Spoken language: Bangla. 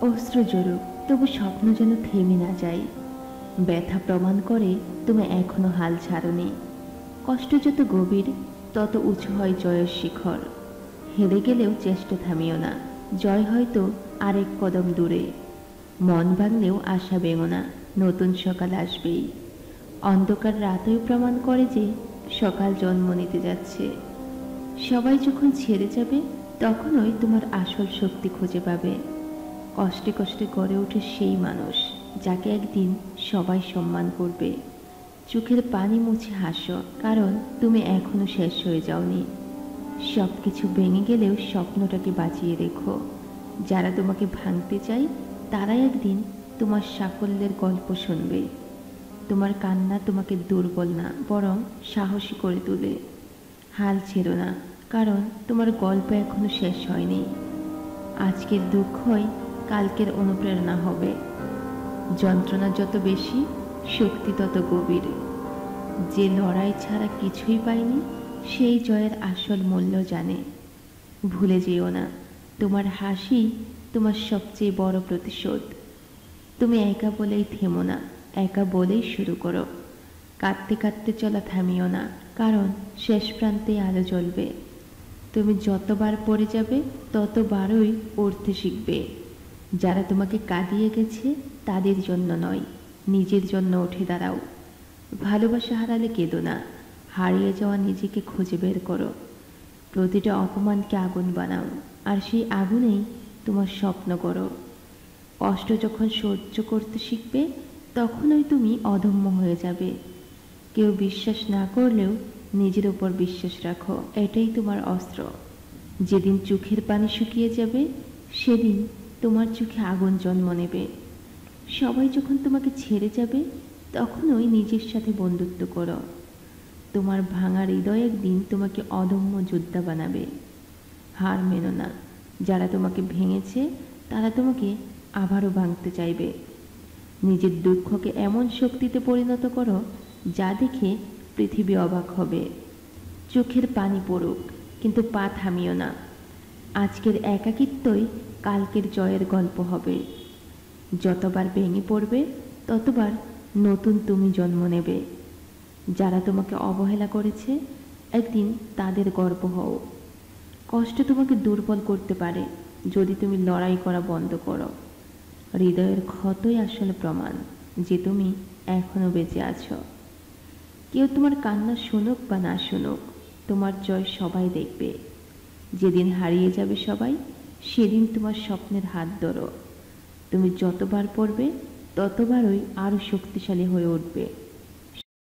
অশ্রু জড়ুক, তবু স্বপ্ন যেন থেমে না যায়। ব্যথা প্রমাণ করে তুমি এখনো হাল ছাড়োনি। কষ্ট যত গভীর, তত উঁচু হয় জয়ের শিখর। হেরে গেলেও চেষ্টা থামিও না, জয় হয়তো আরেক কদম দূরে। মন ভাঙলেও আশা ভেঙো না, নতুন সকাল আসবেই। অন্ধকার রাতেও প্রমাণ করে যে সকাল জন্ম নিতে যাচ্ছে। সবাই যখন ছেড়ে যাবে, তখনই তোমার আসল শক্তি খুঁজে পাবে। কষ্টে কষ্টে গড়ে ওঠে সেই মানুষ যাকে একদিন সবাই সম্মান করবে। চোখের পানি মুছে হাসো, কারণ তুমি এখনো শেষ হয়ে যাওনি। সব কিছু ভেঙে গেলেও স্বপ্নটাকে বাঁচিয়ে রেখো। যারা তোমাকে ভাঙতে চায়, তারাই একদিন তোমার সাফল্যের গল্প শুনবে। তোমার কান্না তোমাকে দুর্বল না, বরং সাহসী করে তোলে। হাল ছেড়ো না, কারণ তোমার গল্প এখনো শেষ হয়নি। আজকের দুঃখই কালকের অনুপ্রেরণা হবে। যন্ত্রণা যত বেশি, শক্তি তত গভীর। যে লড়াই ছাড়া কিছুই পায়নি, সেই জয়ের আসল মূল্য জানে। ভুলে যেও না, তোমার হাসি তোমার সবচেয়ে বড় প্রতিশোধ। তুমি একা বলেই থেমো না, একা বলেই শুরু করো। কাঁদতে কাঁদতে চলা থামিও না, কারণ শেষ প্রান্তে আলো জ্বলবে। তুমি যতবার পড়ে যাবে, ততবারই উঠতে শিখবে। যারা তোমাকে কাঁদিয়ে গেছে, তাদের জন্য নয়, নিজের জন্য উঠে দাঁড়াও। ভালোবাসা হারালে কেঁদো না, হারিয়ে যাওয়া নিজেকে খুঁজে বের করো। প্রতিটা অপমানকে আগুন বানাও, আর সেই আগুনেই তোমার স্বপ্ন করো। কষ্ট যখন সহ্য করতে শিখবে, তখনই তুমি অদম্য হয়ে যাবে। কেউ বিশ্বাস না করলেও নিজের উপর বিশ্বাস রাখো, এটাই তোমার অস্ত্র। যেদিন চোখের পানি শুকিয়ে যাবে, সেদিন তোমার চোখে আগুন জন্ম নেবে। সবাই যখন তোমাকে ছেড়ে যাবে, তখনই নিজের সাথে বন্ধুত্ব করো। তোমার ভাঙা হৃদয় একদিন তোমাকে অদম্য যোদ্ধা বানাবে। হার মেনো না, যারা তোমাকে ভেঙেছে তারা তোমাকে আবারও ভাঙতে চাইবে। নিজের দুঃখকে এমন শক্তিতে পরিণত করো, যা দেখে পৃথিবী অবাক হবে। চোখের পানি পড়ুক, কিন্তু পা থামিও না। আজকের একাকিত্বই কালকের জয়ের গল্প হবে। যতবার ভেঙে পড়বে, ততবার নতুন তুমি জন্ম নেবে। যারা তোমাকে অবহেলা করেছে, একদিন তাদের গর্ব হও। কষ্ট তোমাকে দুর্বল করতে পারে, যদি তুমি লড়াই করা বন্ধ করো। হৃদয়ের ক্ষতই আসলে প্রমাণ যে তুমি এখনো বেঁচে আছো। কেউ তোমার কান্না শুনুক বা না শুনুক, তোমার জয় সবাই দেখবে। যেদিন হারিয়ে যাবে সবাই, সেদিন তোমার স্বপ্নের হাত ধরো। তুমি যতবার পড়বে, ততবারই আরও শক্তিশালী হয়ে উঠবে।